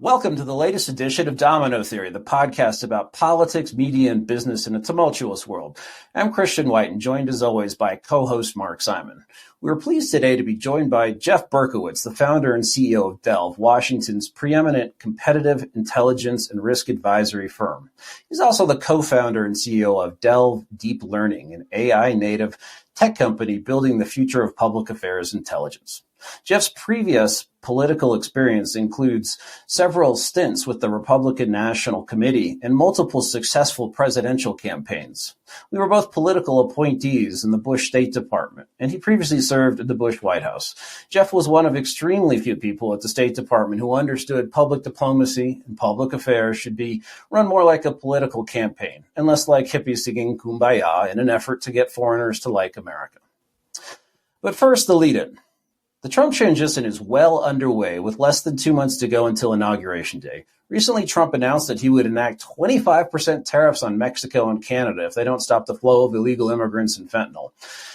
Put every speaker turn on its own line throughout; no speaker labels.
Welcome to the latest edition of Domino Theory, the podcast about politics, media, and business in a tumultuous world. I'm Christian Whiton, joined as always by co-host Mark Simon. We're pleased today to be joined by Jeff Berkowitz, the founder and CEO of DOGE, Washington's preeminent competitive intelligence and risk advisory firm. He's also the co-founder and CEO of DOGE Deep Learning, an AI-native tech company building the future of public affairs intelligence. Jeff's previous political experience includes several stints with the Republican National Committee and multiple successful presidential campaigns. We were both political appointees in the Bush State Department, and he previously served in the Bush White House. Jeff was one of extremely few people at the State Department who understood public diplomacy and public affairs should be run more like a political campaign and less like hippies singing Kumbaya in an effort to get foreigners to like America. But first, the lead-in. The Trump transition is well underway with less than 2 months to go until Inauguration Day. Recently, Trump announced that he would enact 25% tariffs on Mexico and Canada if they don't stop the flow of illegal immigrants and fentanyl.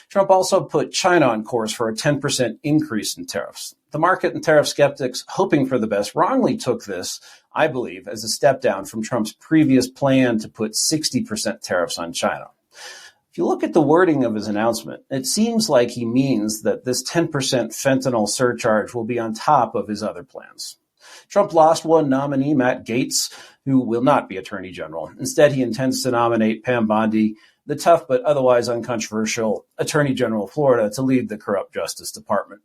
Trump also put China on course for a 10% increase in tariffs. The market and tariff skeptics, hoping for the best, wrongly took this, I believe, as a step down from Trump's previous plan to put 60% tariffs on China. If you look at the wording of his announcement, it seems like he means that this 10% fentanyl surcharge will be on top of his other plans. Trump lost one nominee, Matt Gaetz, who will not be Attorney General. Instead, he intends to nominate Pam Bondi, the tough but otherwise uncontroversial Attorney General of Florida, to lead the corrupt Justice Department.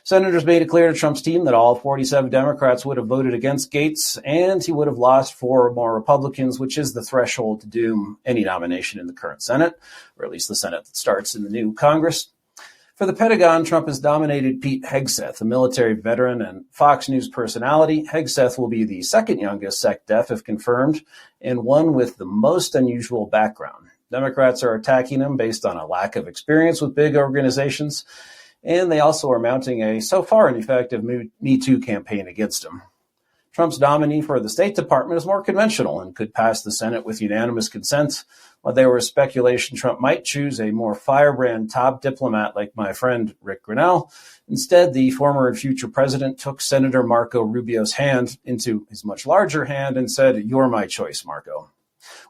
Senators made it clear to Trump's team that all 47 Democrats would have voted against Gaetz, and he would have lost 4 or more Republicans, which is the threshold to doom any nomination in the current Senate, or at least the Senate that starts in the new Congress. For the Pentagon, Trump has nominated Pete Hegseth, a military veteran and Fox News personality. Hegseth will be the second youngest SecDef if confirmed, and one with the most unusual background. Democrats are attacking him based on a lack of experience with big organizations, and they also are mounting a so far ineffective Me Too campaign against him. Trump's nominee for the State Department is more conventional and could pass the Senate with unanimous consent. While there was speculation Trump might choose a more firebrand top diplomat like my friend Rick Grinnell, instead the former and future president took Senator Marco Rubio's hand into his much larger hand and said, "You're my choice, Marco."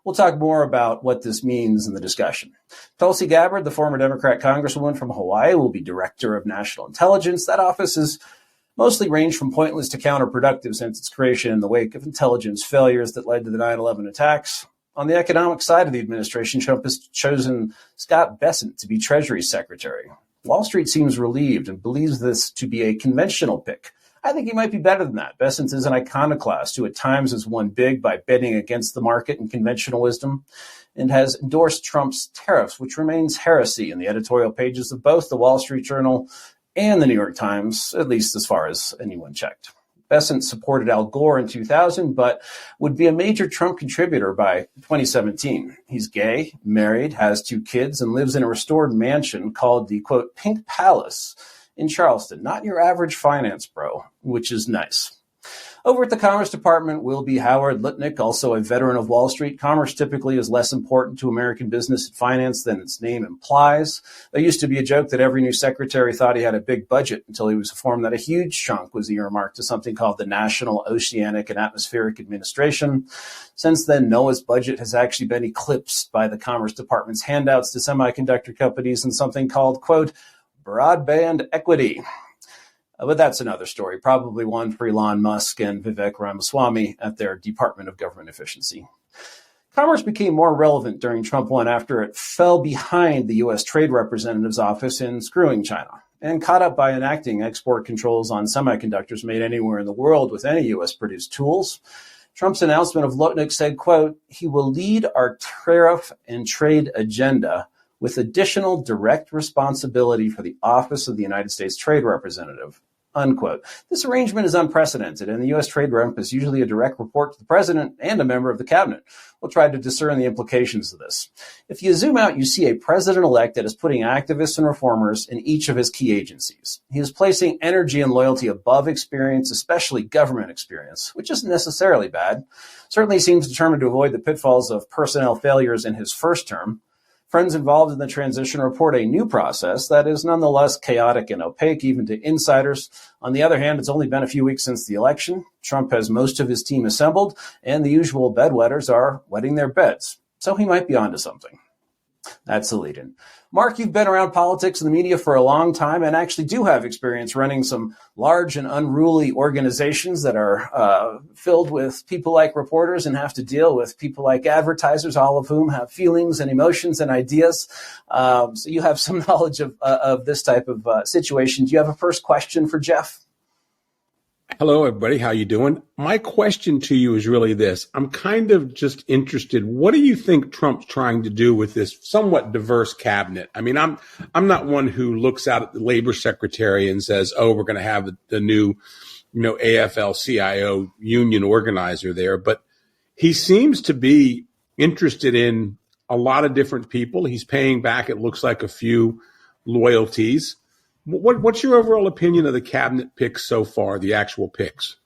We'll talk more about what this means in the discussion. Tulsi Gabbard, the former Democrat congresswoman from Hawaii, will be director of national intelligence. That office has mostly ranged from pointless to counterproductive since its creation in the wake of intelligence failures that led to the 9/11 attacks. On the economic side of the administration, Trump has chosen Scott Bessent to be Treasury Secretary. Wall Street seems relieved and believes this to be a conventional pick. I think he might be better than that. Bessent is an iconoclast who at times has won big by betting against the market and conventional wisdom, and has endorsed Trump's tariffs, which remains heresy in the editorial pages of both the Wall Street Journal and the New York Times, at least as far as anyone checked. Bessent supported Al Gore in 2000, but would be a major Trump contributor by 2017. He's gay, married, has 2 kids, and lives in a restored mansion called the, quote, Pink Palace in Charleston. Not your average finance bro, which is nice. Over at the Commerce Department will be Howard Lutnick, also a veteran of Wall Street. Commerce typically is less important to American business and finance than its name implies. There used to be a joke that every new secretary thought he had a big budget until he was informed that a huge chunk was earmarked to something called the National Oceanic and Atmospheric Administration. Since then, NOAA's budget has actually been eclipsed by the Commerce Department's handouts to semiconductor companies and something called, quote, broadband equity. But that's another story, probably one for Elon Musk and Vivek Ramaswamy at their Department of Government Efficiency. Commerce became more relevant during Trump 1 after it fell behind the U.S. Trade Representative's office in screwing China and caught up by enacting export controls on semiconductors made anywhere in the world with any U.S.-produced tools. Trump's announcement of Lutnick said, quote, he will lead our tariff and trade agenda with additional direct responsibility for the Office of the United States Trade Representative, unquote. This arrangement is unprecedented, and the U.S. Trade Rep is usually a direct report to the president and a member of the cabinet. We'll try to discern the implications of this. If you zoom out, you see a president-elect that is putting activists and reformers in each of his key agencies. He is placing energy and loyalty above experience, especially government experience, which isn't necessarily bad. Certainly seems determined to avoid the pitfalls of personnel failures in his first term. Friends involved in the transition report a new process that is nonetheless chaotic and opaque, even to insiders. On the other hand, it's only been a few weeks since the election. Trump has most of his team assembled, and the usual bedwetters are wetting their beds. So he might be onto something. That's the lead-in. Mark, you've been around politics and the media for a long time and actually do have experience running some large and unruly organizations that are filled with people like reporters and have to deal with people like advertisers, all of whom have feelings and emotions and ideas. So you have some knowledge of this type of situation. Do you have a first question for Jeff?
Hello, everybody. How you doing? My question to you is really this. I'm kind of just interested. What do you think Trump's trying to do with this somewhat diverse cabinet? I mean, I'm not one who looks out at the labor secretary and says, oh, we're going to have the new, AFL-CIO union organizer there. But he seems to be interested in a lot of different people. He's paying back, it looks like, a few loyalties. What's your overall opinion of the cabinet picks so far, the actual picks?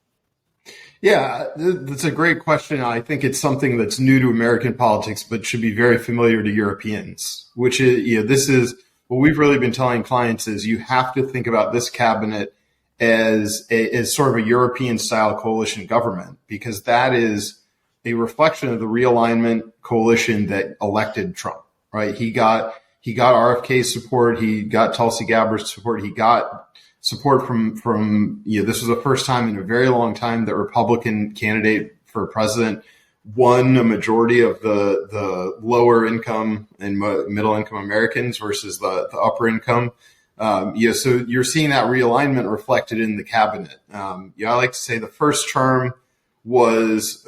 Yeah, that's a great question. I think it's something that's new to American politics, but should be very familiar to Europeans, which is, this is what we've really been telling clients is you have to think about this cabinet as sort of a European style coalition government, because that is a reflection of the realignment coalition that elected Trump, right? He got RFK's support. He got Tulsi Gabbard's support. He got support from this was the first time in a very long time that Republican candidate for president won a majority of the lower income and middle income Americans versus the upper income. So you're seeing that realignment reflected in the cabinet. I like to say the first term was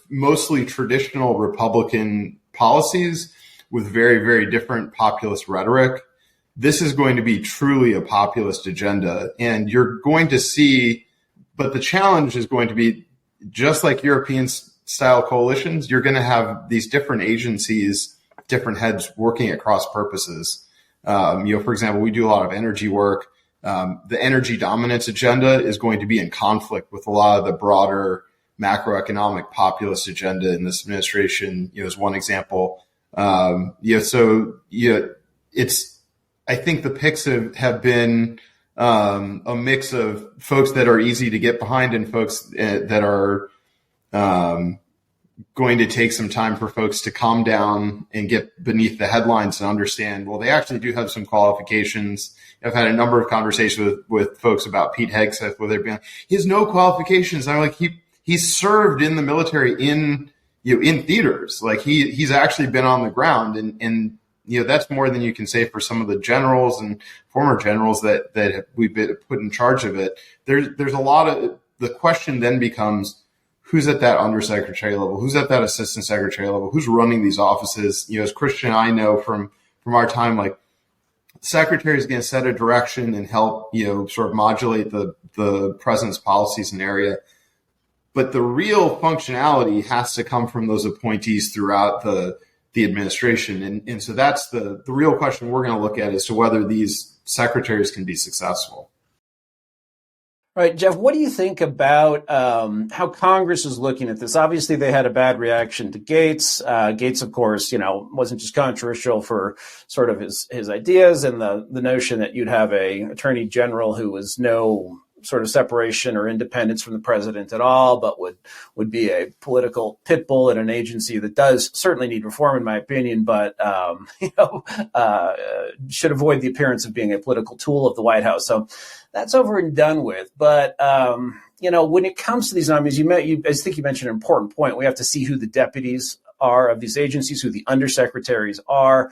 mostly traditional Republican policies with very, very different populist rhetoric. This is going to be truly a populist agenda. And you're going to see, but the challenge is going to be just like European style coalitions, you're going to have these different agencies, different heads working at cross purposes. For example, we do a lot of energy work. The energy dominance agenda is going to be in conflict with a lot of the broader macroeconomic populist agenda in this administration, as one example. I think the picks have been a mix of folks that are easy to get behind and folks that are going to take some time for folks to calm down and get beneath the headlines and understand, well, they actually do have some qualifications. I've had a number of conversations with folks about Pete Hegseth, where they're being like, he has no qualifications. I'm like, he's served in the military in theaters. Like he's actually been on the ground and that's more than you can say for some of the generals and former generals that we've been put in charge of it. There's a lot of, the question then becomes who's at that undersecretary level, who's at that assistant secretary level, who's running these offices. As Christian and I know from our time, like the secretary is going to set a direction and help, sort of modulate the president's policies in area. But the real functionality has to come from those appointees throughout the administration. And so that's the real question we're going to look at as to whether these secretaries can be successful.
Right, Jeff, what do you think about how Congress is looking at this? Obviously, they had a bad reaction to Gates. Gates, of course, wasn't just controversial for sort of his ideas and the notion that you'd have a attorney general who was no sort of separation or independence from the president at all, but would be a political pit bull in an agency that does certainly need reform, in my opinion, but should avoid the appearance of being a political tool of the White House. So that's over and done with. But when it comes to these nominees, I think you mentioned an important point. We have to see who the deputies are of these agencies, who the undersecretaries are.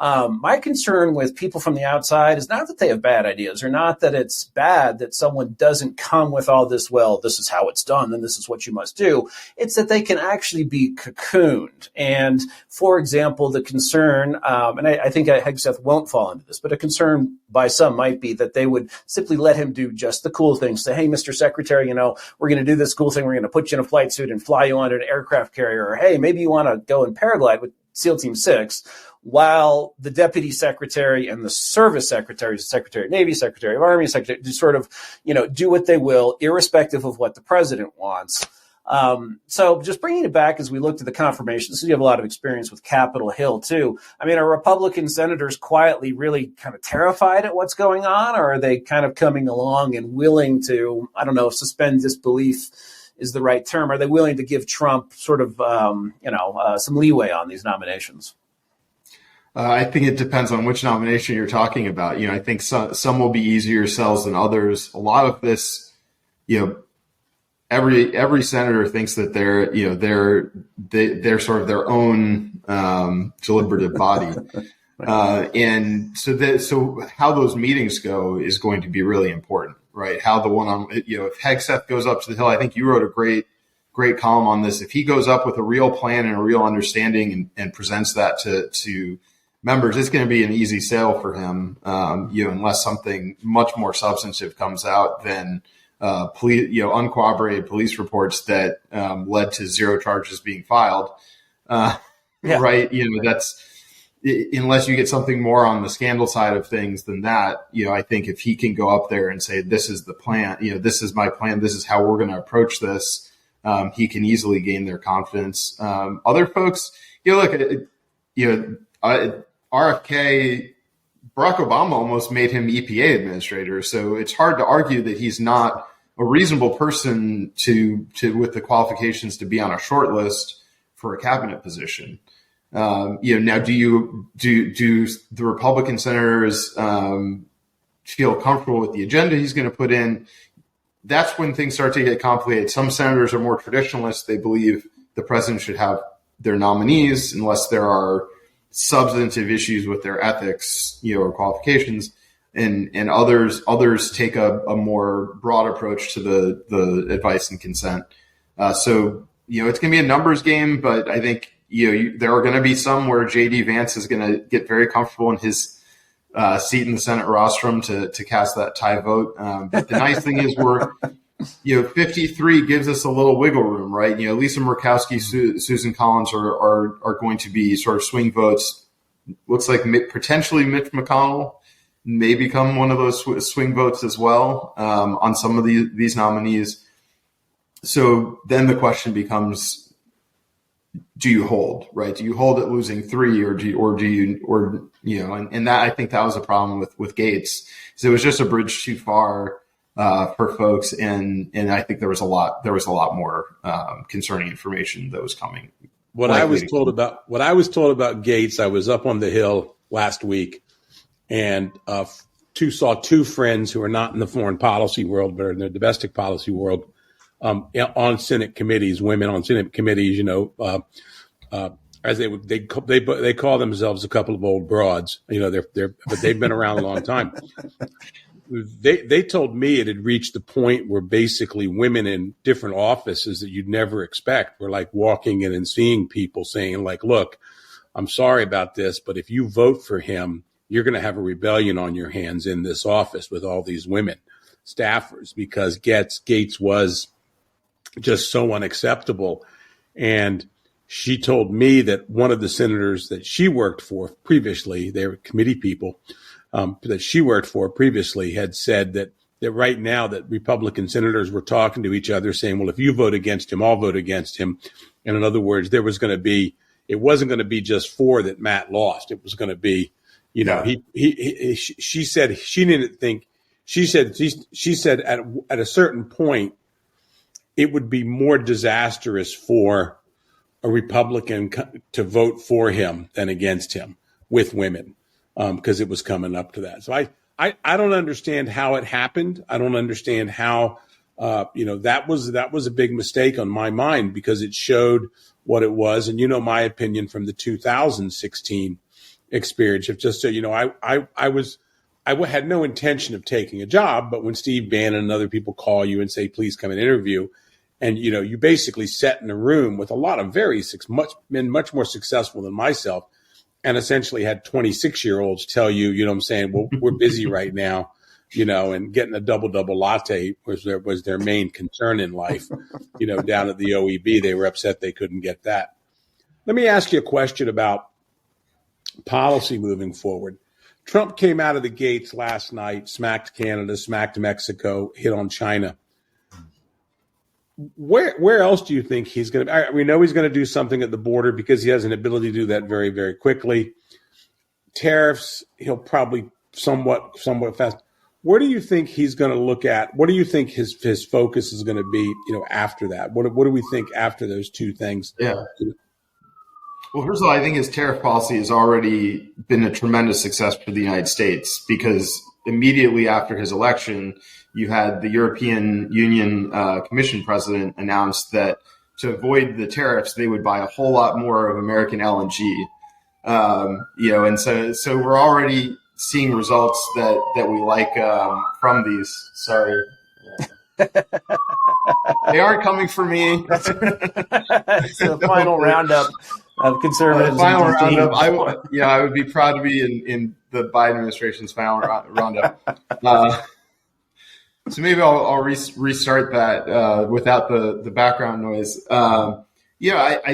My concern with people from the outside is not that they have bad ideas or not that it's bad that someone doesn't come with all this, well, this is how it's done and this is what you must do. It's that they can actually be cocooned. And for example, the concern, and I think Hegseth won't fall into this, but a concern by some might be that they would simply let him do just the cool things. Say, hey, Mr. Secretary, we're going to do this cool thing. We're going to put you in a flight suit and fly you on an aircraft carrier. Or, hey, maybe you want to go and paraglide with SEAL Team 6. While the deputy secretary and the service secretaries, Secretary of Navy, Secretary of Army, Secretary, to sort of, do what they will, irrespective of what the president wants. So just bringing it back as we looked at the confirmations, so you have a lot of experience with Capitol Hill too. I mean, are Republican senators quietly really kind of terrified at what's going on, or are they kind of coming along and willing to, I don't know if suspend disbelief is the right term, are they willing to give Trump sort of, some leeway on these nominations?
I think it depends on which nomination you're talking about. I think some will be easier sells than others. A lot of this, every senator thinks that they're sort of their own deliberative body, and so how those meetings go is going to be really important, right? How the one on if Hegseth goes up to the Hill, I think you wrote a great column on this. If he goes up with a real plan and a real understanding and presents that to members, it's going to be an easy sale for him, unless something much more substantive comes out than uncorroborated police reports that led to 0 charges being filed. Right? That's unless you get something more on the scandal side of things than that. I think if he can go up there and say, "This is the plan. This is my plan. This is how we're going to approach this," he can easily gain their confidence. Other folks, RFK, Barack Obama almost made him EPA administrator. So it's hard to argue that he's not a reasonable person to with the qualifications to be on a short list for a cabinet position. Now do the Republican senators feel comfortable with the agenda he's going to put in? That's when things start to get complicated. Some senators are more traditionalists. They believe the president should have their nominees unless there are substantive issues with their ethics, or qualifications, and others take a more broad approach to the advice and consent. So it's going to be a numbers game, but I think there are going to be some where JD Vance is going to get very comfortable in his seat in the Senate rostrum to cast that tie vote. But the nice thing is 53 gives us a little wiggle room, right? Lisa Murkowski, Susan Collins are going to be sort of swing votes. Looks like potentially Mitch McConnell may become one of those swing votes as well on some of these nominees. So then the question becomes, do you hold, right? Do you hold at losing 3 and that, I think that was a problem with Gates. So it was just a bridge too far for folks, and I think there was a lot more concerning information that was coming.
What I was told about Gates, I was up on the Hill last week, and saw 2 friends who are not in the foreign policy world but are in the domestic policy world on Senate committees, women on Senate committees. As they call themselves a couple of old broads. But they've been around a long time. They told me it had reached the point where basically women in different offices that you'd never expect were like walking in and seeing people saying like, "Look, I'm sorry about this, but if you vote for him, you're going to have a rebellion on your hands in this office with all these women staffers," because Gates was just so unacceptable. And she told me that one of the senators that she worked for previously, they were committee people, that she worked for previously, had said that right now that Republican senators were talking to each other saying, well, if you vote against him, I'll vote against him. And in other words, it wasn't going to be just 4 that Matt lost. It was going to be, she said she didn't think, she said at a certain point, it would be more disastrous for a Republican to vote for him than against him with women. Because it was coming up to that. So I don't understand how it happened. I don't understand how, that was a big mistake on my mind, because it showed what it was. And my opinion from the 2016 experience. If just so I had no intention of taking a job, but when Steve Bannon and other people call you and say, please come and interview, and you basically sat in a room with a lot of much more successful than myself, and essentially had 26-year-olds tell you, what I'm saying, well, we're busy right now, and getting a double latte was their main concern in life. Down at the OEB, they were upset they couldn't get that. Let me ask you a question about policy moving forward. Trump came out of the gates last night, smacked Canada, smacked Mexico, hit on China. Where else do you think he's going to? We know he's going to do something at the border because he has an ability to do that very, very quickly. Tariffs, he'll probably somewhat fast. Where do you think he's going to look at? What do you think his focus is going to be? After that, what do we think after those two things?
Yeah. Well, first of all, I think his tariff policy has already been a tremendous success for the United States because immediately after his election, you had the European Union Commission president announced that to avoid the tariffs, they would buy a whole lot more of American LNG. And so we're already seeing results that we like from these. Sorry. They aren't coming for me.
It's the final roundup of conservatives.
Final roundup. I would be proud to be in the Biden administration's final roundup. So maybe I'll restart that without the background noise. I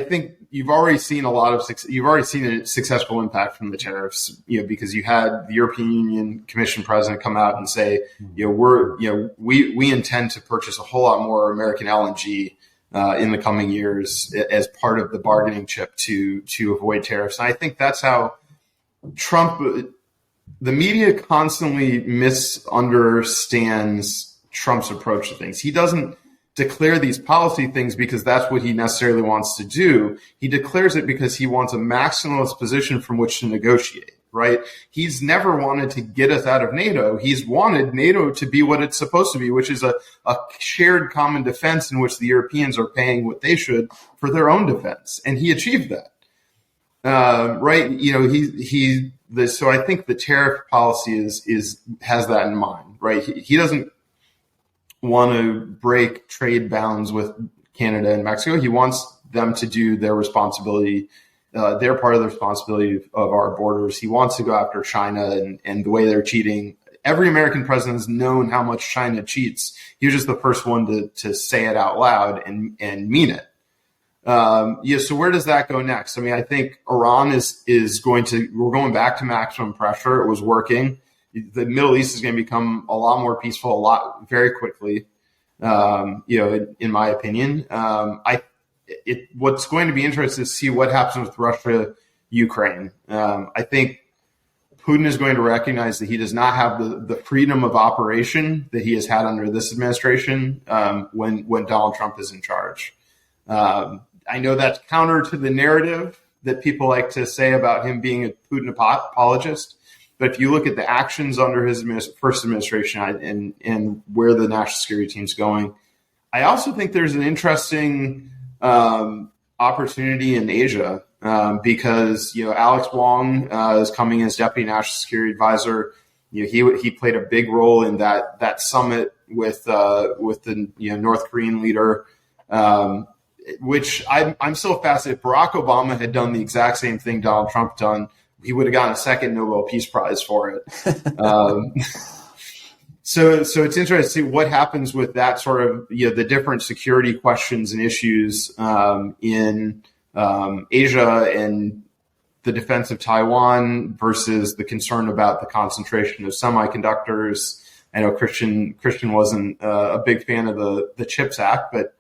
think you've already seen a successful impact from the tariffs, because you had the European Union Commission president come out and say, we intend to purchase a whole lot more American LNG in the coming years as part of the bargaining chip to avoid tariffs. And I think that's how the media constantly misunderstands Trump's approach to things. He doesn't declare these policy things because that's what he necessarily wants to do. He declares it because he wants a maximalist position from which to negotiate, right? He's never wanted to get us out of NATO. He's wanted NATO to be what it's supposed to be, which is a shared common defense in which the Europeans are paying what they should for their own defense. And he achieved that. Right. So I think the tariff policy has that in mind, right? He doesn't want to break trade bounds with Canada and Mexico. He wants them to do their responsibility, their part of the responsibility of our borders. He wants to go after China and the way they're cheating. Every American president has known how much China cheats. He was just the first one to say it out loud and mean it. So where does that go next? I mean, I think Iran we're going back to maximum pressure. It was working. The Middle East is going to become a lot more peaceful, very quickly. In my opinion, what's going to be interesting is to see what happens with Russia, Ukraine. I think Putin is going to recognize that he does not have the freedom of operation that he has had under this administration, when Donald Trump is in charge. I know that's counter to the narrative that people like to say about him being a Putin apologist. But if you look at the actions under his first administration and where the national security team's going, I also think there's an interesting opportunity in Asia because Alex Wong is coming as deputy national security advisor. He played a big role in that summit with the North Korean leader. Which I'm so fascinated. If Barack Obama had done the exact same thing Donald Trump done, he would have gotten a second Nobel Peace Prize for it. So it's interesting to see what happens with that sort of, the different security questions and issues in Asia and the defense of Taiwan versus the concern about the concentration of semiconductors. I know Christian wasn't a big fan of the CHIPS Act, but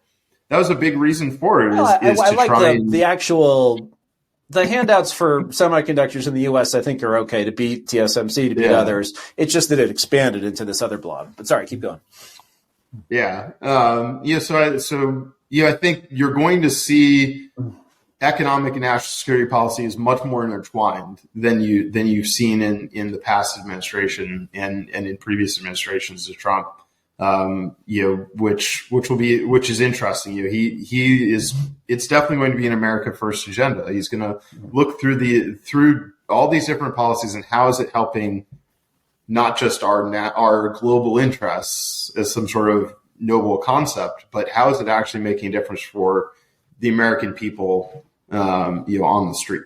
that was a big reason for it.
I like the handouts for semiconductors in the U.S. I think are okay to beat TSMC, to beat others. It's just that it expanded into this other blob. But sorry, keep going.
Yeah. So I think you're going to see economic and national security policy is much more intertwined than you've seen in the past administration and in previous administrations of Trump. Which is interesting. It's definitely going to be an America First agenda. He's going to look through all these different policies and how is it helping not just our global interests as some sort of noble concept, but how is it actually making a difference for the American people, on the street?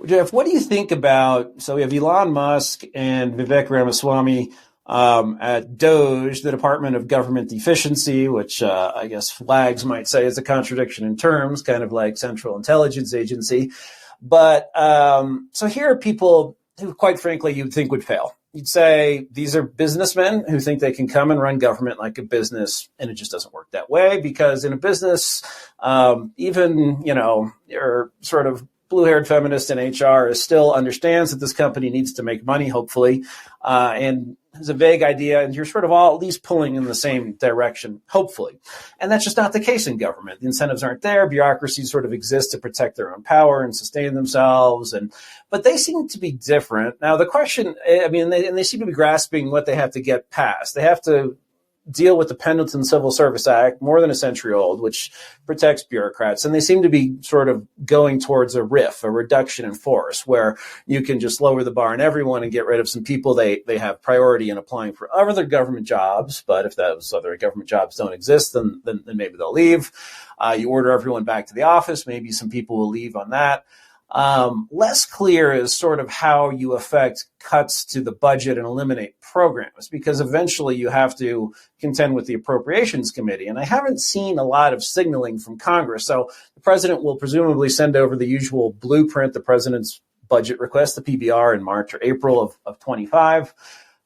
Jeff, what do you think about, so we have Elon Musk and Vivek Ramaswamy at DOGE, the Department of Government Efficiency, which I guess flags might say is a contradiction in terms, kind of like Central Intelligence Agency. But so here are people who, quite frankly, you'd think would fail. You'd say these are businessmen who think they can come and run government like a business, and it just doesn't work that way, because in a business, even, your sort of blue-haired feminist in HR still understands that this company needs to make money, hopefully, and has a vague idea, and you're sort of all at least pulling in the same direction, hopefully. And that's just not the case in government. The incentives aren't there. Bureaucracies sort of exist to protect their own power and sustain themselves, but they seem to be different. Now, the question, they seem to be grasping what they have to get past. They have to deal with the Pendleton Civil Service Act, more than a century old, which protects bureaucrats. And they seem to be sort of going towards a reduction in force, where you can just lower the bar on everyone and get rid of some people they have priority in applying for other government jobs. But if those other government jobs don't exist, then maybe they'll leave. You order everyone back to the office. Maybe some people will leave on that. Less clear is sort of how you affect cuts to the budget and eliminate programs, because eventually you have to contend with the Appropriations Committee. And I haven't seen a lot of signaling from Congress. So the president will presumably send over the usual blueprint, the president's budget request, the PBR, in March or April of 25.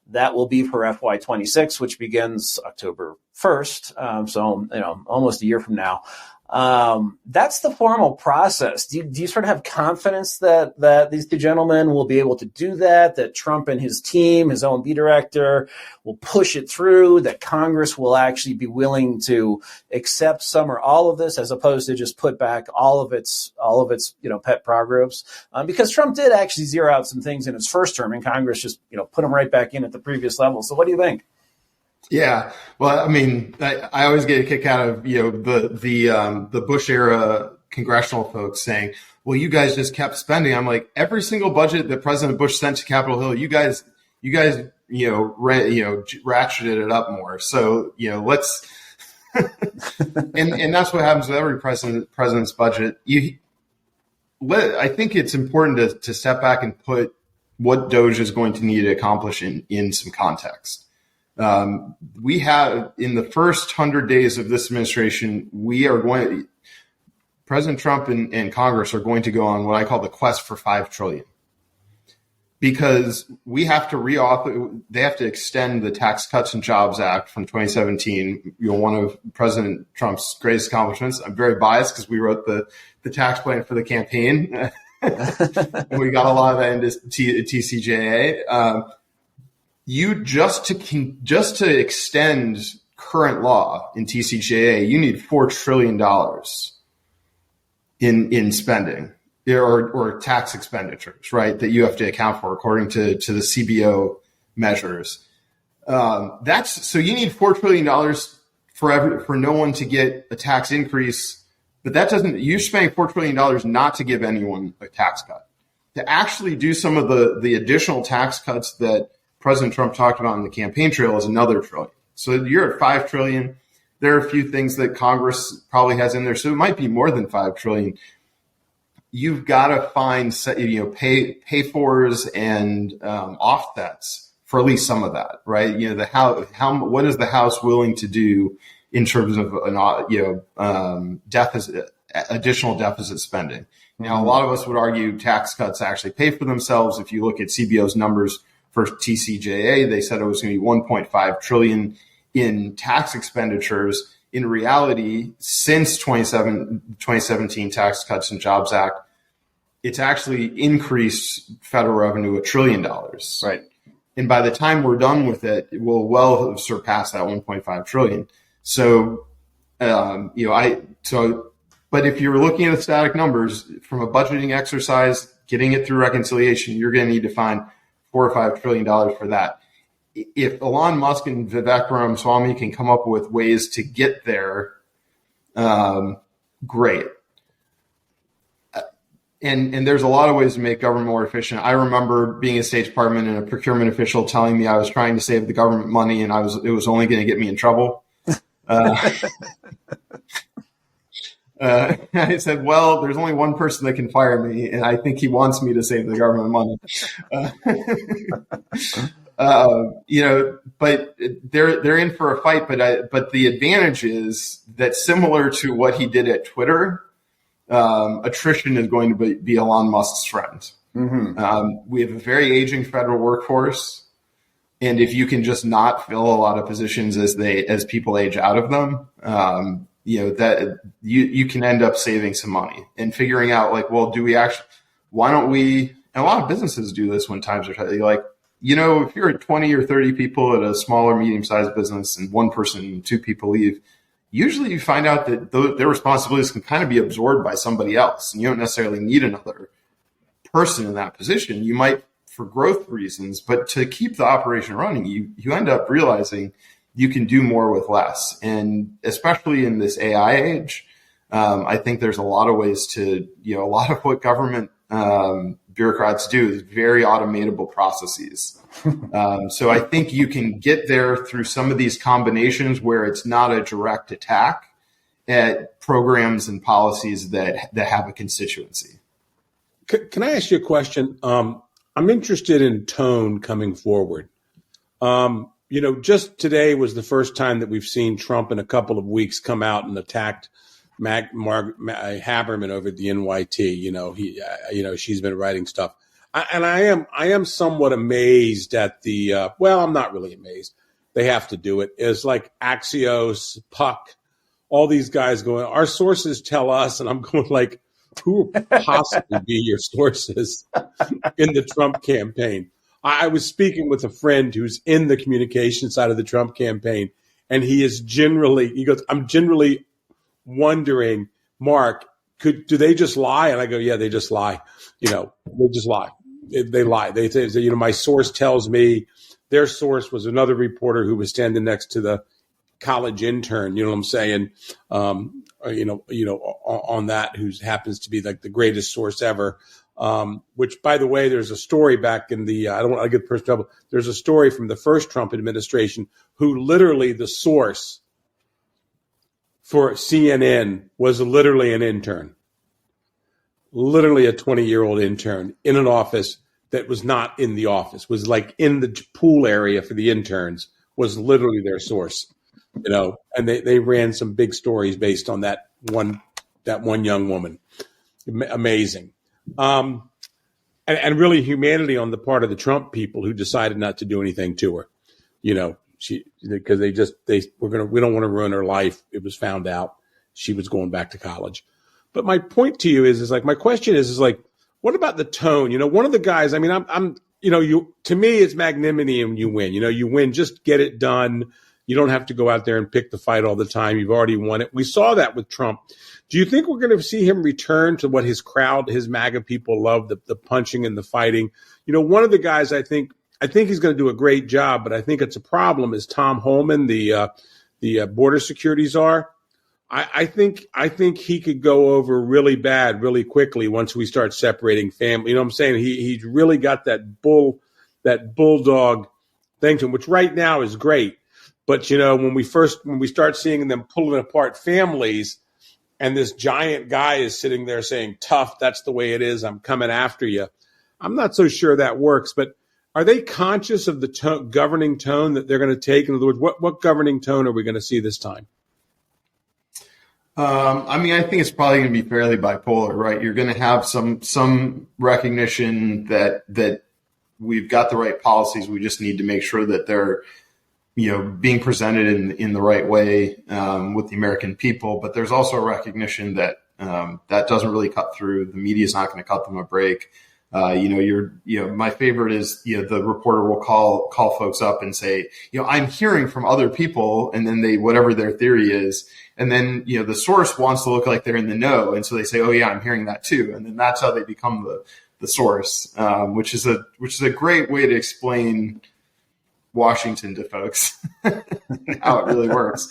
That will be for FY26, which begins October 1st. So, almost a year from now. That's the formal process. Do you sort of have confidence that these two gentlemen will be able to do that Trump and his team, his OMB director, will push it through, that Congress will actually be willing to accept some or all of this, as opposed to just put back all of its pet programs? Because Trump did actually zero out some things in his first term, and Congress just, put them right back in at the previous level. So what do you think?
Yeah, well, I always get a kick out of the Bush era congressional folks saying, "Well, you guys just kept spending." I'm like, every single budget that President Bush sent to Capitol Hill, you guys, ratcheted it up more. So let's, and that's what happens with every president's budget. I think it's important to step back and put what DOGE is going to need to accomplish in some context. We have, in the first 100 days of this administration, President Trump and Congress are going to go on what I call the quest for $5 trillion. Because we have to they have to extend the Tax Cuts and Jobs Act from 2017, one of President Trump's greatest accomplishments. I'm very biased because we wrote the tax plan for the campaign. And we got a lot of that into TCJA. Just to extend current law in TCJA, you need $4 trillion in spending or tax expenditures, right? That you have to account for according to the CBO measures. So you need $4 trillion for no one to get a tax increase, but you're spending $4 trillion not to give anyone a tax cut. To actually do some of the additional tax cuts that President Trump talked about on the campaign trail is another $1 trillion. So you're at $5 trillion. There are a few things that Congress probably has in there, so it might be more than $5 trillion. You've got to find, pay-fors and offsets for at least some of that, right? What is the House willing to do in terms of additional deficit spending? Now, a lot of us would argue tax cuts actually pay for themselves. If you look at CBO's numbers for TCJA, they said it was going to be $1.5 trillion in tax expenditures. In reality, since 2017 Tax Cuts and Jobs Act, it's actually increased federal revenue $1 trillion. Right. And by the time we're done with it, it will well have surpassed that 1.5 trillion. So, but if you're looking at the static numbers from a budgeting exercise, getting it through reconciliation, you're going to need to find $4 or $5 trillion for that. If Elon Musk and Vivek Ramaswamy can come up with ways to get there, great. And there's a lot of ways to make government more efficient. I remember being a State Department and a procurement official telling me I was trying to save the government money and it was only going to get me in trouble. I said, well, there's only one person that can fire me, and I think he wants me to save the government money. But they're in for a fight. But the advantage is that, similar to what he did at Twitter, attrition is going to be Elon Musk's friend. We have a very aging federal workforce. And if you can just not fill a lot of positions as people age out of them, that you can end up saving some money and figuring out like, well, why don't we, and a lot of businesses do this when times are tight. Like, if you're at 20 or 30 people at a small or medium sized business and one person, two people leave, usually you find out that their responsibilities can kind of be absorbed by somebody else. And you don't necessarily need another person in that position. You might for growth reasons, but to keep the operation running, you end up realizing you can do more with less. And especially in this AI age, I think there's a lot of ways to, a lot of what government bureaucrats do is very automatable processes. So I think you can get there through some of these combinations where it's not a direct attack at programs and policies that have a constituency.
Can I ask you a question? I'm interested in tone coming forward. Just today was the first time that we've seen Trump in a couple of weeks come out and attacked Haberman over at the NYT. She's been writing stuff. I am somewhat amazed at the, I'm not really amazed. They have to do it. It's like Axios, Puck, all these guys going, our sources tell us, and I'm going like, who would possibly be your sources in the Trump campaign? I was speaking with a friend who's in the communication side of the Trump campaign, and he goes, I'm generally wondering, Mark, do they just lie? And I go, yeah, they just lie. They just lie. They lie. They say, my source tells me. Their source was another reporter who was standing next to the college intern, you know what I'm saying? On that, who happens to be like the greatest source ever. Which, by the way, there's a story back in the, I don't want to get the person in trouble. There's a story from the first Trump administration who literally the source for CNN was literally an intern, literally a 20-year-old intern in an office that was not in the office, was like in the pool area for the interns, was literally their source. And they ran some big stories based on that one young woman. Amazing. And really humanity on the part of the Trump people who decided not to do anything to her, because we don't want to ruin her life. It was found out she was going back to college. But my point to you is like, my question is like, what about the tone? One of the guys, I mean, to me, it's magnanimity and you win. You win, just get it done. You don't have to go out there and pick the fight all the time. You've already won it. We saw that with Trump. Do you think we're going to see him return to what his crowd, his MAGA people love, the punching and the fighting? One of the guys I think he's going to do a great job, but I think it's a problem is Tom Homan, the border security czar. I think he could go over really bad really quickly once we start separating family. You know what I'm saying? He's really got that bulldog thing to him, which right now is great. But, when we start seeing them pulling apart families and this giant guy is sitting there saying, tough, that's the way it is. I'm coming after you. I'm not so sure that works. But are they conscious of the governing tone that they're going to take? In other words, what governing tone are we going to see this time?
I think it's probably going to be fairly bipolar, right? You're going to have some recognition that we've got the right policies. We just need to make sure that they're being presented in the right way with the American people. But there's also a recognition that that doesn't really cut through. The media is not going to cut them a break. My favorite is, the reporter will call folks up and say, I'm hearing from other people, and then whatever their theory is. And then, the source wants to look like they're in the know. And so they say, oh yeah, I'm hearing that too. And then that's how they become the source, which is a great way to explain Washington to folks, how it really works.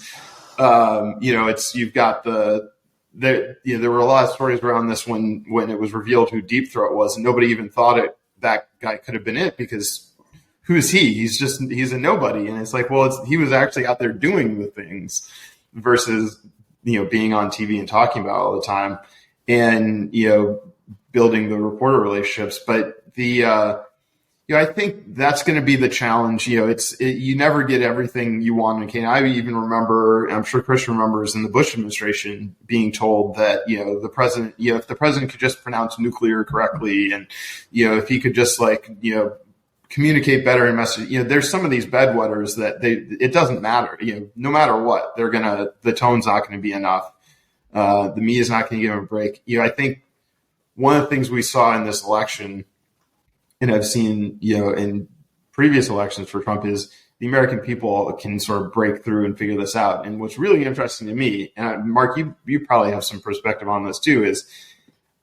You've got there were a lot of stories around this when it was revealed who Deep Throat was, and nobody even thought that guy could have been it, because who's he? He's a nobody. And it's like, well, he was actually out there doing the things versus, being on TV and talking about it all the time and, building the reporter relationships. But I think that's going to be the challenge. You never get everything you want in Canada. I even remember, I'm sure Chris remembers, in the Bush administration being told that, the president, if the president could just pronounce nuclear correctly, and, if he could just communicate better and message, there's some of these bedwetters that it doesn't matter, no matter what, the tone's not going to be enough. The media's not going to give him a break. I think one of the things we saw in this election, and I've seen, in previous elections for Trump, is the American people can sort of break through and figure this out. And what's really interesting to me, and Mark, you probably have some perspective on this too, is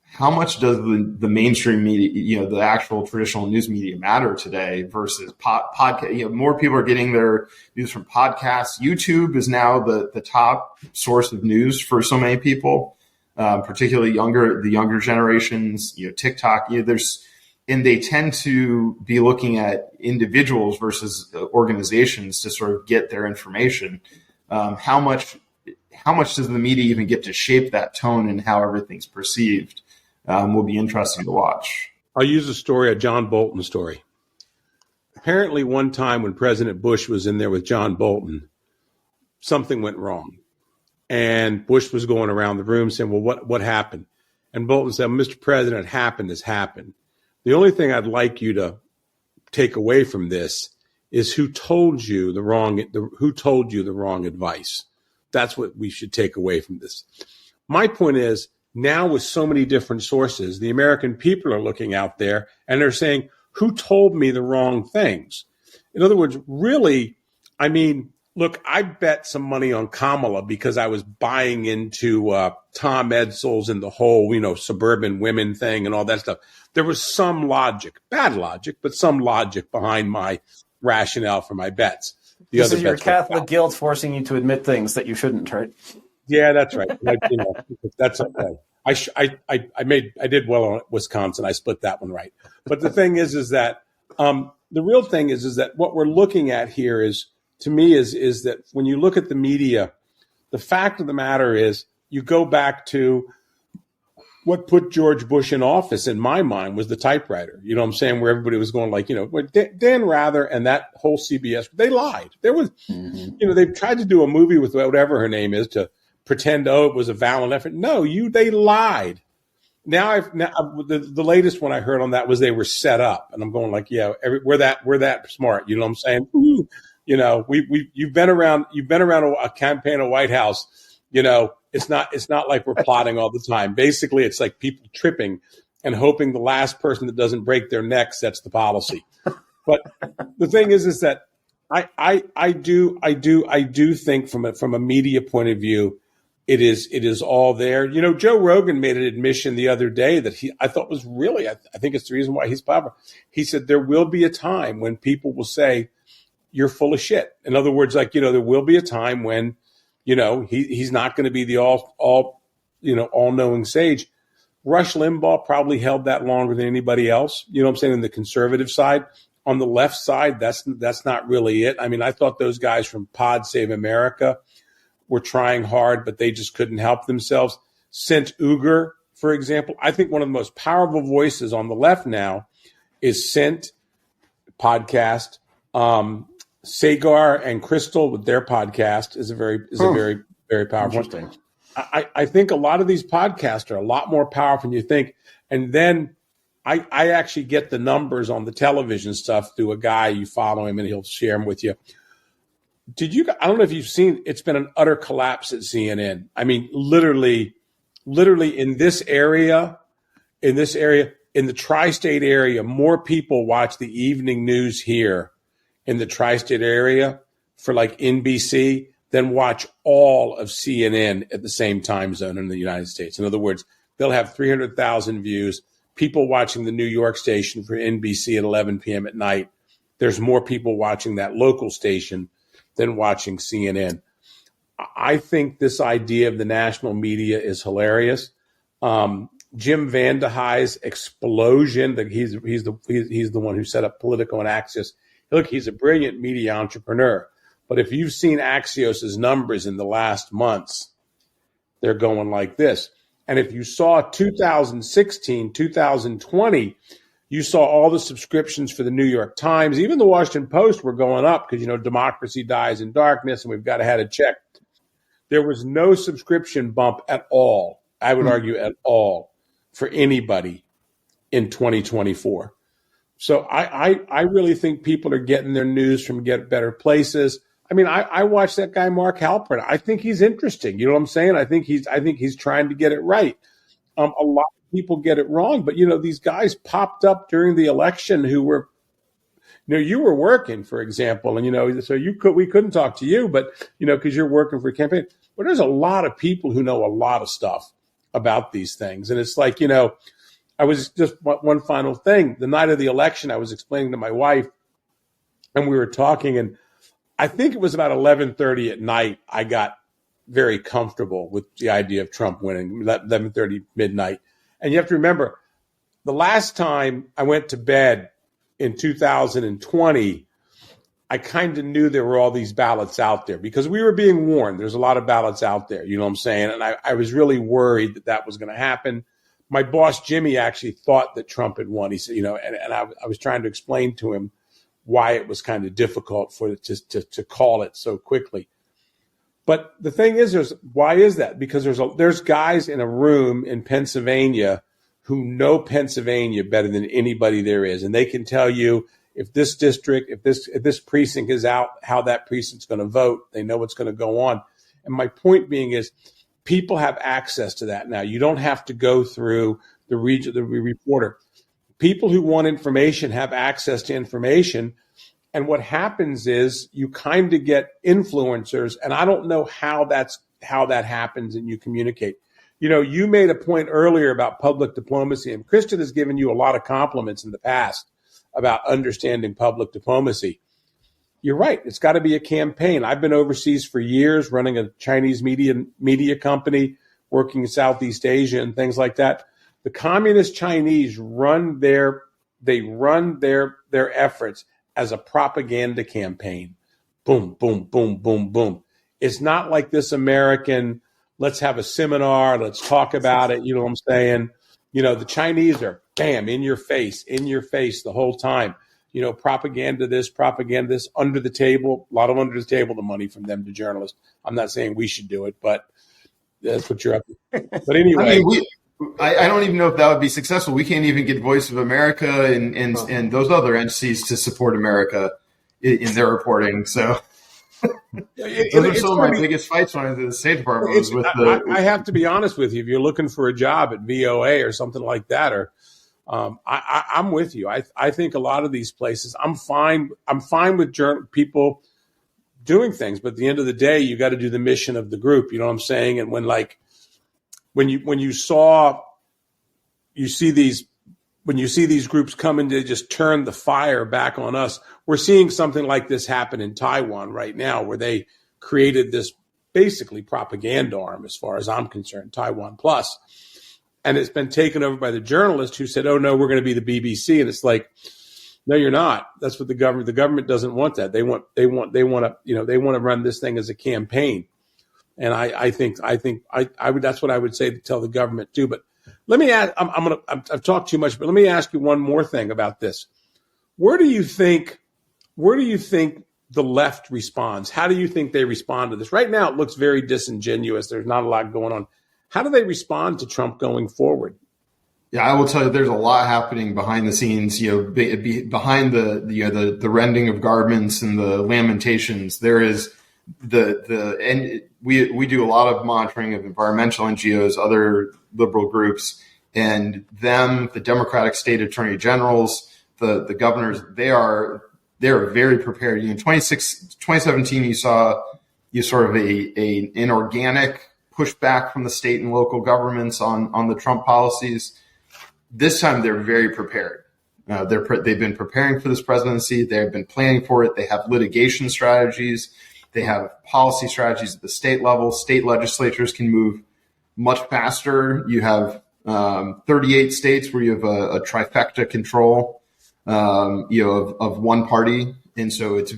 how much does the mainstream media, the actual traditional news media, matter today versus podcast? More people are getting their news from podcasts. YouTube is now the top source of news for so many people, particularly the younger generations. TikTok. And they tend to be looking at individuals versus organizations to sort of get their information. How much does the media even get to shape that tone and how everything's perceived? Will be interesting to watch.
I'll use a John Bolton story. Apparently one time when President Bush was in there with John Bolton, something went wrong. And Bush was going around the room saying, well, what happened? And Bolton said, Mr. President, has happened. The only thing I'd like you to take away from this is who told you the wrong advice. That's what we should take away from this. My point is, now with so many different sources, the American people are looking out there and they're saying, who told me the wrong things? In other words, really, look, I bet some money on Kamala because I was buying into Tom Edsall's and the whole, suburban women thing and all that stuff. There was some logic, bad logic, but some logic behind my rationale for my bets.
This is your Catholic guilt forcing you to admit things that you shouldn't, right?
Yeah, that's right. That's okay. I did well on Wisconsin. I split that one right. But the thing is that the real thing is that what we're looking at here is, to me, is that when you look at the media, the fact of the matter is you go back to what put George Bush in office, in my mind, was the typewriter. You know what I'm saying? Where everybody was going Dan Rather and that whole CBS, they lied. There was, they tried to do a movie with whatever her name is to pretend, it was a valiant effort. No, they lied. Now the latest one I heard on that was they were set up, and I'm going we're that smart. You know what I'm saying? You've been around a campaign at White House. It's not like we're plotting all the time. Basically, it's like people tripping and hoping the last person that doesn't break their neck sets the policy. But the thing is that I do think from a media point of view, it is all there. Joe Rogan made an admission the other day that I thought was really, I think it's the reason why he's popular. He said there will be a time when people will say you're full of shit. In other words, there will be a time when he's not going to be the all-knowing sage. Rush Limbaugh probably held that longer than anybody else. You know what I'm saying? On the conservative side, on the left side, that's not really it. I thought those guys from Pod Save America were trying hard, but they just couldn't help themselves. Sint Uger, for example, I think one of the most powerful voices on the left now is Sint podcast. Sagar and Crystal with their podcast is a very, very powerful one. I think a lot of these podcasts are a lot more powerful than you think. And then I actually get the numbers on the television stuff through a guy, you follow him and he'll share them with you. I don't know if you've seen, it's been an utter collapse at CNN. Literally in this area, in the tri-state area, more people watch the evening news here in the tri-state area for NBC than watch all of CNN at the same time zone in the United States. In other words, they'll have 300,000 views. People watching the New York station for NBC at 11 p.m. at night. There's more people watching that local station than watching CNN. I think this idea of the national media is hilarious. Jim Vandehey's explosion, that he's the one who set up Politico and Axios. Look, he's a brilliant media entrepreneur. But if you've seen Axios's numbers in the last months, they're going like this. And if you saw 2016, 2020, You saw all the subscriptions for the New York Times, even the Washington Post were going up because, democracy dies in darkness and we've got to have a check. There was no subscription bump at all, I would argue at all, for anybody in 2024. So I really think people are getting their news from Get Better Places. I mean, I watched that guy, Mark Halpern. I think he's interesting. You know what I'm saying? I think he's trying to get it right. A lot of people get it wrong, but these guys popped up during the election who were, you were working, for example, and so we couldn't talk to you, but because you're working for a campaign. But there's a lot of people who know a lot of stuff about these things, and it's like I was just one final thing. The night of the election, I was explaining to my wife, and we were talking, and I think it was about 11:30 at night. I got very comfortable with the idea of Trump winning, 11:30 midnight. And you have to remember, the last time I went to bed in 2020, I kind of knew there were all these ballots out there because we were being warned. There's a lot of ballots out there, you know what I'm saying? And I was really worried that was going to happen. My boss, Jimmy, actually thought that Trump had won. He said, and I was trying to explain to him why it was kind of difficult for it to call it so quickly. But the thing is, why is that? Because there's guys in a room in Pennsylvania who know Pennsylvania better than anybody there is, and they can tell you if this district, if this precinct is out, how that precinct's going to vote. They know what's going to go on. And my point being is, people have access to that now. You don't have to go through the reporter. People who want information have access to information. And what happens is you kind of get influencers, and I don't know how that happens and you communicate. You made a point earlier about public diplomacy, and Christian has given you a lot of compliments in the past about understanding public diplomacy. You're right. It's got to be a campaign. I've been overseas for years running a Chinese media company, working in Southeast Asia and things like that. The communist Chinese run their efforts as a propaganda campaign. Boom, boom, boom, boom, boom. It's not like this American, let's have a seminar, let's talk about it. You know what I'm saying? The Chinese are, bam, in your face the whole time. Propaganda this, under the table, a lot of under the table, the money from them to journalists. I'm not saying we should do it, but that's what you're up to. But anyway.
I don't even know if that would be successful. We can't even get Voice of America and those other entities to support America in their reporting. So those are some of my biggest fights when I was in the State Department.
I have to be honest with you. If you're looking for a job at VOA or something like that, or I'm with you. I think a lot of these places, I'm fine with people doing things, but at the end of the day, you got to do the mission of the group. You know what I'm saying? And when you see these groups coming to just turn the fire back on us, we're seeing something like this happen in Taiwan right now, where they created this basically propaganda arm, as far as I'm concerned, Taiwan Plus. And it's been taken over by the journalist who said, oh, no, we're going to be the BBC. And it's like, no, you're not. That's what the government doesn't want that. They want to run this thing as a campaign. And I think that's what I would say to tell the government too. But let me ask, I've talked too much, but let me ask you one more thing about this. Where do you think the left responds? How do you think they respond to this? Right now, it looks very disingenuous. There's not a lot going on. How do they respond to Trump going forward?
Yeah, I will tell you, there's a lot happening behind the scenes. Behind the rending of garments and the lamentations. There is and we do a lot of monitoring of environmental NGOs, other liberal groups, and the Democratic state attorney generals, the governors. They're very prepared. In 2017, you saw sort of an organic pushback from the state and local governments on the Trump policies. This time, they're very prepared. They've been preparing for this presidency. They've been planning for it. They have litigation strategies. They have policy strategies at the state level. State legislatures can move much faster. You have 38 states where you have a trifecta control, of one party, and so it's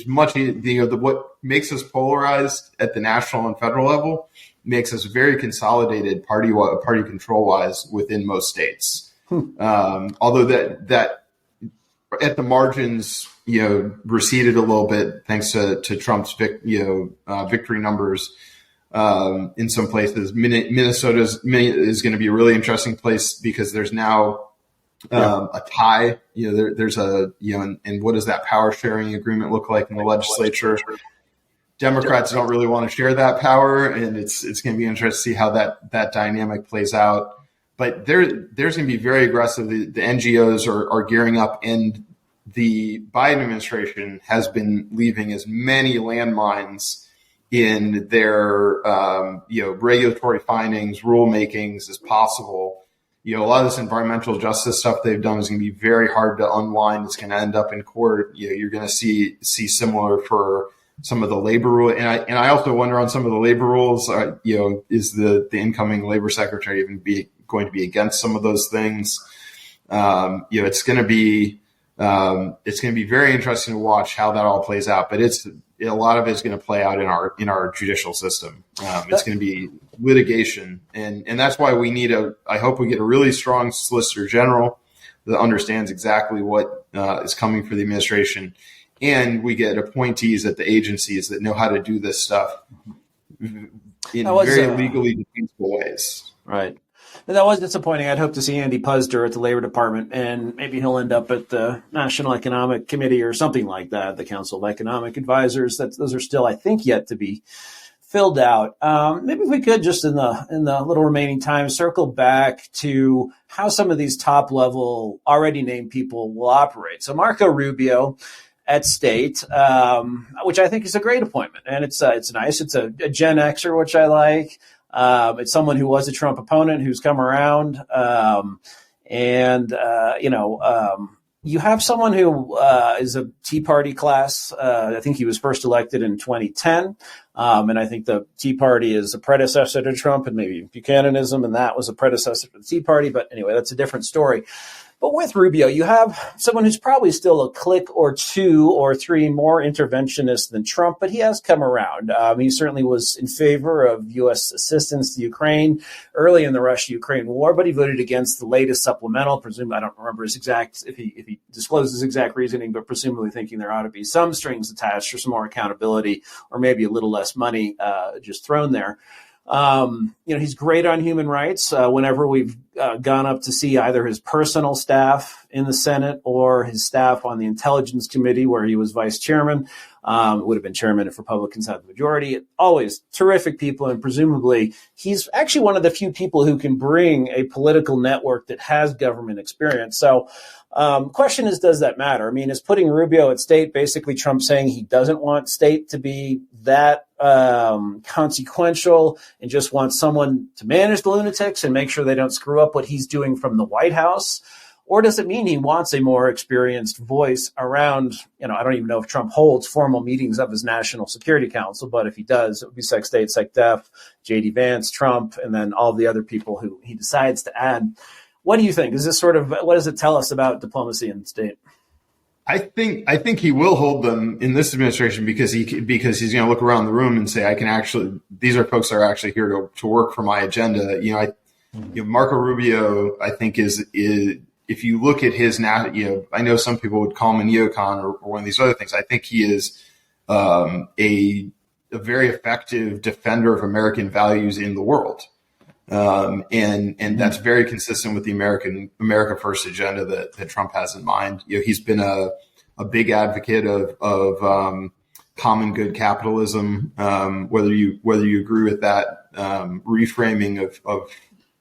much. What makes us polarized at the national and federal level makes us very consolidated party control wise within most states. Although that at the margins, receded a little bit thanks to Trump's victory numbers in some places. Minnesota is going to be a really interesting place because there's now a tie. There's and what does that power sharing agreement look like in the legislature? Democrats don't really want to share that power, and it's going to be interesting to see how that dynamic plays out. But there's going to be very aggressive. The NGOs are gearing up, and the Biden administration has been leaving as many landmines in their regulatory findings, rulemakings as possible. A lot of this environmental justice stuff they've done is going to be very hard to unwind. It's going to end up in court. You're going to see similar for some of the labor rule, and I also wonder on some of the labor rules. Is the incoming labor secretary even going to be against some of those things? It's going to be very interesting to watch how that all plays out. But a lot of it's going to play out in our judicial system. It's going to be litigation, and that's why we need I hope we get a really strong Solicitor General that understands exactly what is coming for the administration. And we get appointees at the agencies that know how to do this stuff in very legally defensible ways.
Right. And that was disappointing. I'd hope to see Andy Puzder at the Labor Department, and maybe he'll end up at the National Economic Committee or something like that, the Council of Economic Advisors. Those are still, I think, yet to be filled out. Maybe if we could just in the little remaining time circle back to how some of these top level already named people will operate. So Marco Rubio at State, which I think is a great appointment, and it's nice. It's a Gen Xer, which I like. It's someone who was a Trump opponent who's come around, you have someone who is a Tea Party class. I think he was first elected in 2010, and I think the Tea Party is a predecessor to Trump, and maybe Buchananism, and that was a predecessor to the Tea Party. But anyway, that's a different story. But with Rubio, you have someone who's probably still a click or two or three more interventionist than Trump, but he has come around. He certainly was in favor of U.S. assistance to Ukraine early in the Russia-Ukraine war, but he voted against the latest supplemental. Presumably, I don't remember his exact, if he disclosed his exact reasoning, but presumably thinking there ought to be some strings attached or some more accountability or maybe a little less money just thrown there. He's great on human rights. Whenever we've gone up to see either his personal staff in the Senate or his staff on the Intelligence Committee, where he was vice chairman, would have been chairman if Republicans had the majority. Always terrific people, and presumably he's actually one of the few people who can bring a political network that has government experience. So question is, does that matter? I mean, is putting Rubio at State basically Trump saying he doesn't want State to be that consequential and just wants someone to manage the lunatics and make sure they don't screw up what he's doing from the White House? Or does it mean he wants a more experienced voice around, I don't even know if Trump holds formal meetings of his National Security Council, but if he does, it would be Sec State, Sec Def, J.D. Vance, Trump, and then all the other people who he decides to add. What do you think? Is this what does it tell us about diplomacy in the State?
I think he will hold them in this administration because he's going to look around the room and say, these are folks that are actually here to work for my agenda. Marco Rubio, I think is if you look at his now, I know some people would call him a neocon or one of these other things. I think he is a very effective defender of American values in the world. And that's very consistent with the America First agenda that Trump has in mind. He's been a big advocate of common good capitalism. Whether you agree with that reframing of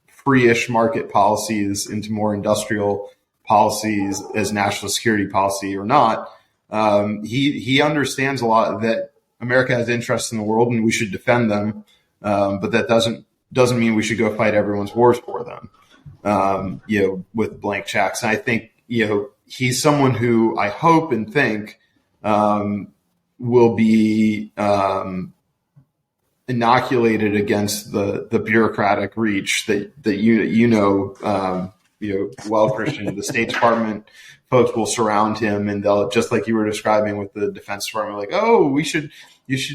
free-ish market policies into more industrial policies as national security policy or not, he understands a lot that America has interests in the world and we should defend them, but that doesn't mean we should go fight everyone's wars for them, with blank checks. And I think, he's someone who I hope and think will be inoculated against the bureaucratic reach that well, Christian, the State Department folks will surround him, and they'll, just like you were describing with the Defense Department, like, oh, you should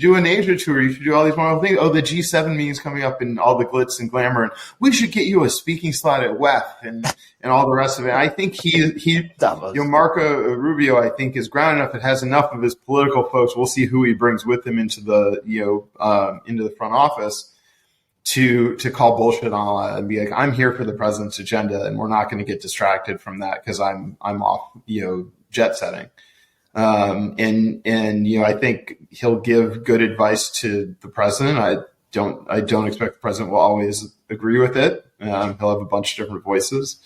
do an Asia tour. You should do all these wonderful things. Oh, the G7 meeting's coming up and all the glitz and glamour. And we should get you a speaking slot at WEF and all the rest of it. I think Marco Rubio, I think, is ground enough. It has enough of his political folks. We'll see who he brings with him into the, into the front office to call bullshit on all that and be like, I'm here for the president's agenda, and we're not going to get distracted from that because I'm off, jet setting. I think he'll give good advice to the president. I don't expect the president will always agree with it. He'll have a bunch of different voices.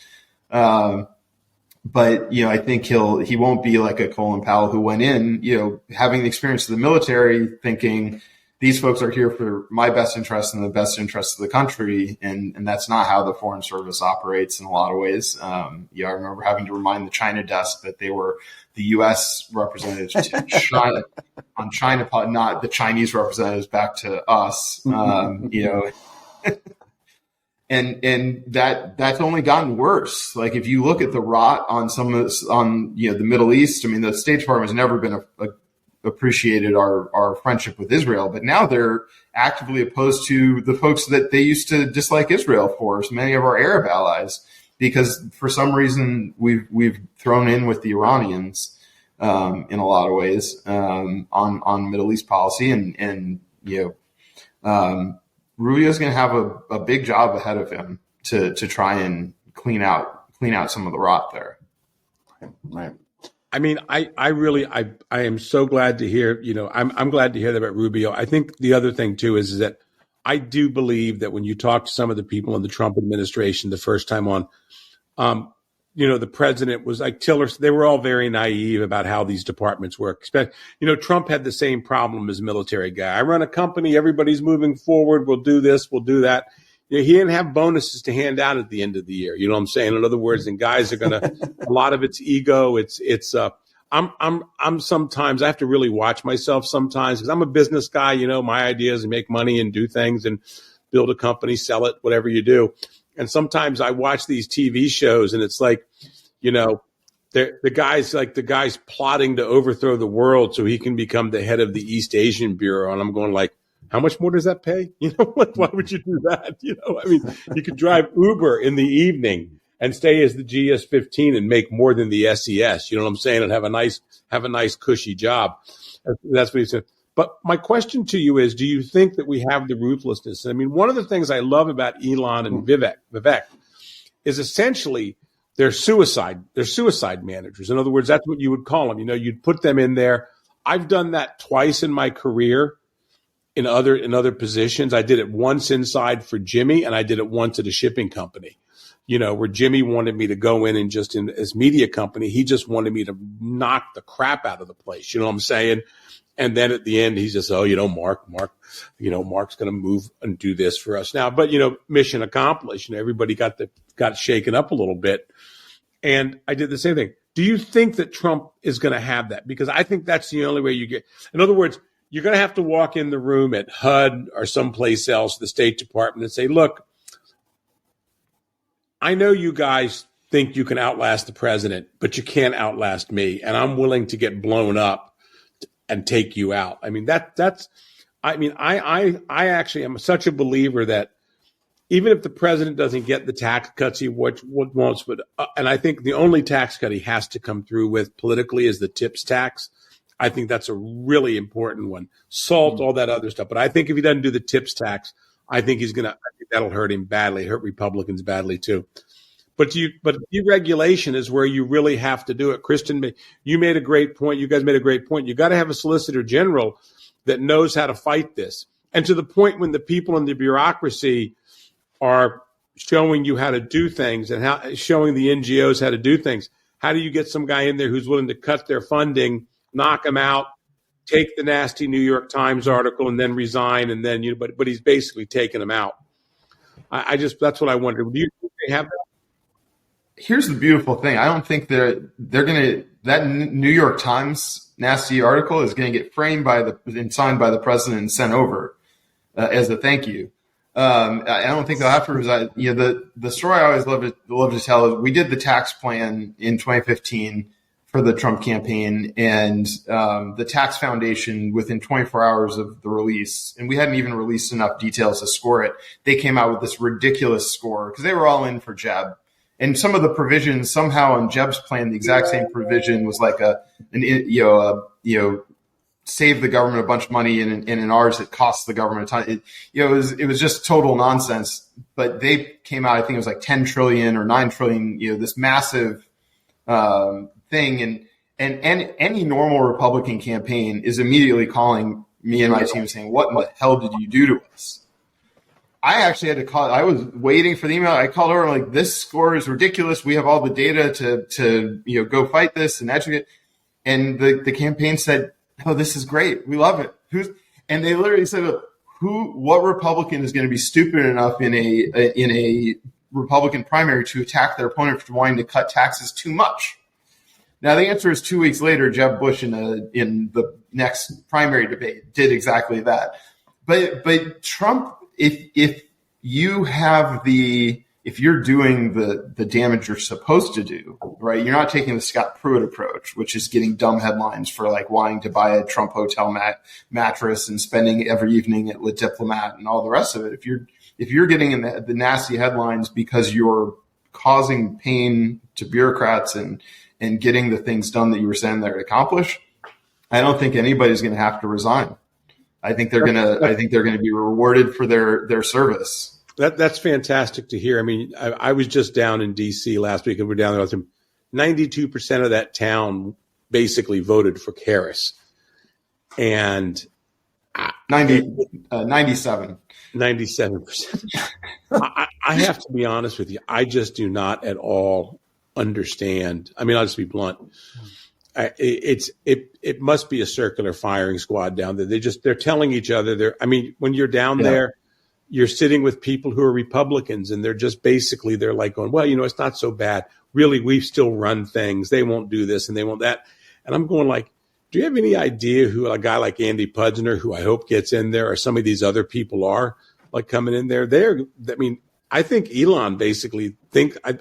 But I think he won't be like a Colin Powell who went in, having the experience of the military, thinking these folks are here for my best interest and the best interest of the country. And that's not how the Foreign Service operates in a lot of ways. I remember having to remind the China desk that they were the U.S. representatives to China on China, not the Chinese representatives back to us, and that's only gotten worse. Like if you look at the rot on the Middle East, I mean, the State Department has never been appreciated our friendship with Israel, but now they're actively opposed to the folks that they used to dislike Israel for, so many of our Arab allies, because for some reason we've thrown in with the Iranians in a lot of ways on Middle East policy, and Rubio's going to have a big job ahead of him to try and clean out some of the rot there.
Right.
I mean, I am so glad to hear, I'm glad to hear that about Rubio. I think the other thing too is that I do believe that when you talk to some of the people in the Trump administration the first time on, the president was like Tillerson. They were all very naive about how these departments work. Trump had the same problem as military guy. I run a company. Everybody's moving forward. We'll do this. We'll do that. He didn't have bonuses to hand out at the end of the year. You know what I'm saying? In other words, and guys are going to, a lot of it's ego. I'm sometimes, I have to really watch myself sometimes because I'm a business guy. My idea is to make money and do things and build a company, sell it, whatever you do. And sometimes I watch these TV shows and it's like, the guy's plotting to overthrow the world so he can become the head of the East Asian Bureau. And I'm going like, how much more does that pay? Why would you do that? You could drive Uber in the evening and stay as the GS-15 and make more than the SES. You know what I'm saying? And have a nice cushy job. That's what he said. But my question to you is, do you think that we have the ruthlessness? I mean, one of the things I love about Elon and Vivek is essentially they're suicide managers. In other words, that's what you would call them. You'd put them in there. I've done that twice in my career. In other positions, I did it once inside for Jimmy, and I did it once at a shipping company. Where Jimmy wanted me to go in and just in his media company, he just wanted me to knock the crap out of the place. You know what I'm saying? And then at the end, he says, "Oh, Mark's going to move and do this for us now." But mission accomplished. Everybody got shaken up a little bit, and I did the same thing. Do you think that Trump is going to have that? Because I think that's the only way you get. In other words, you're going to have to walk in the room at HUD or someplace else, the State Department, and say, look, I know you guys think you can outlast the president, but you can't outlast me, and I'm willing to get blown up and take you out. I mean, I actually am such a believer that even if the president doesn't get the tax cuts he wants, and I think the only tax cut he has to come through with politically is the tips tax. I think that's a really important one. Salt, all that other stuff. But I think if he doesn't do the tips tax, I think that'll hurt him badly, hurt Republicans badly too. But deregulation is where you really have to do it. Kristen, you made a great point. You guys made a great point. You got to have a solicitor general that knows how to fight this. And to the point when the people in the bureaucracy are showing you how to do things and showing the NGOs how to do things, how do you get some guy in there who's willing to cut their funding, knock him out, take the nasty New York Times article, and then resign, and then but he's basically taking him out. That's what I wondered. Do you think they have that?
Here's the beautiful thing. I don't think they're gonna, that New York Times nasty article is gonna get framed and signed by the president and sent over as a thank you. I don't think they'll have to resign. The story I always love to tell is we did the tax plan in 2015. for the Trump campaign, and the Tax Foundation, within 24 hours of the release, and we hadn't even released enough details to score it, they came out with this ridiculous score because they were all in for Jeb. And some of the provisions, somehow in Jeb's plan, the exact same provision was like save the government a bunch of money, and in ours it costs the government a ton. It was just total nonsense. But they came out, I think it was like 10 trillion or 9 trillion, this massive thing, and any normal Republican campaign is immediately calling me and my team saying, "What in the hell did you do to us?" I actually had to call. I was waiting for the email. I called over like, "This score is ridiculous. We have all the data to go fight this and educate." And the campaign said, "Oh, this is great. We love it." And they literally said, "What Republican is going to be stupid enough in a Republican primary to attack their opponent for wanting to cut taxes too much?" Now the answer is 2 weeks later, Jeb Bush in the next primary debate did exactly that. But Trump, if you're doing the damage you're supposed to do, right? You're not taking the Scott Pruitt approach, which is getting dumb headlines for like wanting to buy a Trump hotel mattress and spending every evening at Le Diplomat and all the rest of it. If you're getting in the nasty headlines because you're causing pain to bureaucrats and getting the things done that you were saying there to accomplish, I don't think anybody's going to have to resign. I think they're going to be rewarded for their service.
That's fantastic to hear. I mean, I was just down in D.C. last week, and we're down there with them. 92% of that town basically voted for Harris, and
97%.
I have to be honest with you. I just do not at all understand. I mean, I'll just be blunt. It must be a circular firing squad down there. They're telling each other. When you're down there, you're sitting with people who are Republicans, and they're like going, well, it's not so bad. Really, we still run things. They won't do this and they won't that. And I'm going like, do you have any idea who a guy like Andy Pudgener, who I hope gets in there, or some of these other people are like coming in there? I think Elon basically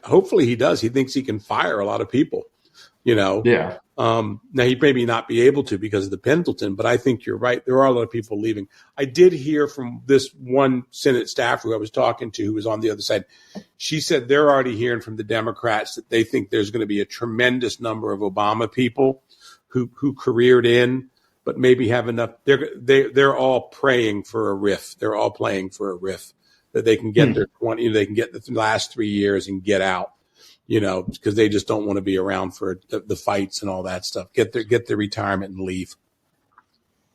hopefully he does. He thinks he can fire a lot of people,
Yeah.
Now he maybe not be able to because of the Pendleton, but I think you're right. There are a lot of people leaving. I did hear from this one Senate staffer who I was talking to, who was on the other side. She said they're already hearing from the Democrats that they think there's going to be a tremendous number of Obama people who careered in, but maybe have enough. They're all praying for a riff. They're all playing for a riff that they can get their 20. They can get the last 3 years and get out. Because they just don't want to be around for the fights and all that stuff. Get their retirement and leave.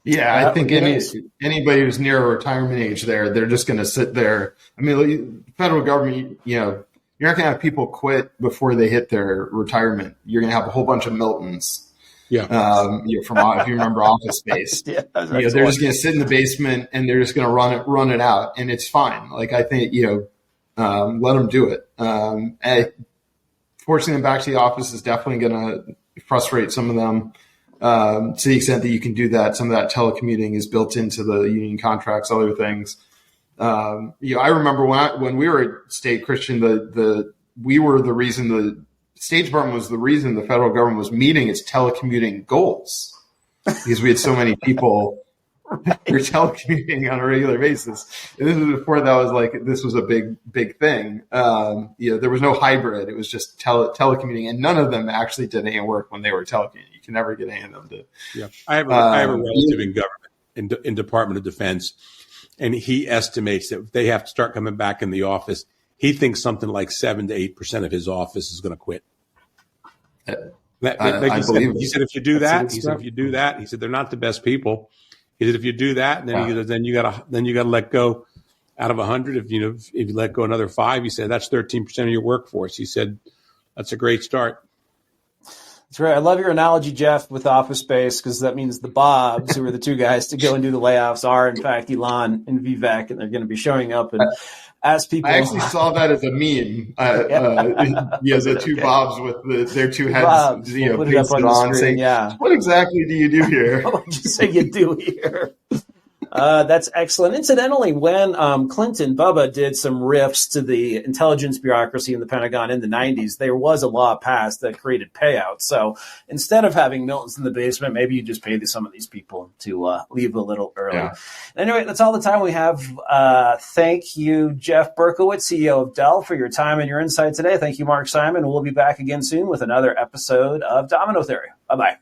Yeah, I think anybody who's near a retirement age they're just going to sit there. I mean, the federal government, you're not going to have people quit before they hit their retirement. You're going to have a whole bunch of Miltons. Yeah. From if you remember Office Space, they're just going to sit in the basement and they're just going to run it out, and it's fine. Like I think let them do it. Forcing them back to the office is definitely going to frustrate some of them to the extent that you can do that. Some of that telecommuting is built into the union contracts, other things. I remember when we were at State Christian, we were the reason the State Department was the reason the federal government was meeting its telecommuting goals because we had so many people who were telecommuting on a regular basis. And this was before that was like, this was a big thing. There was no hybrid. It was just telecommuting, and none of them actually did any work when they were telecommuting. You can never get any of them to. Yeah.
I have a relative in government, in Department of Defense, and he estimates that they have to start coming back in the office. He thinks something like 7 to 8% of his office is going to quit.
I believe
he said, if you do that, he said, they're not the best people. He said, if you do that, then you got to let go out of 100. If you let go another 5, he said, that's 13% of your workforce. He said, that's a great start.
That's right. I love your analogy, Jeff, with Office Space, because that means the Bobs, who are the two guys to go and do the layoffs, are in fact Elon and Vivek, and they're going to be showing up and ask people.
I actually saw that as a meme. The two Bobs with their two heads,
Bobs, put it up on the screen,
saying, what exactly do you do here?
What would you say you do here? That's excellent. Incidentally, when Clinton, Bubba, did some riffs to the intelligence bureaucracy in the Pentagon in the 90s, there was a law passed that created payouts. So instead of having Miltons in the basement, maybe you just pay some of these people to leave a little early. Yeah. Anyway, that's all the time we have. Thank you, Jeff Berkowitz, CEO of Dell, for your time and your insight today. Thank you, Mark Simon. We'll be back again soon with another episode of Domino Theory. Bye-bye.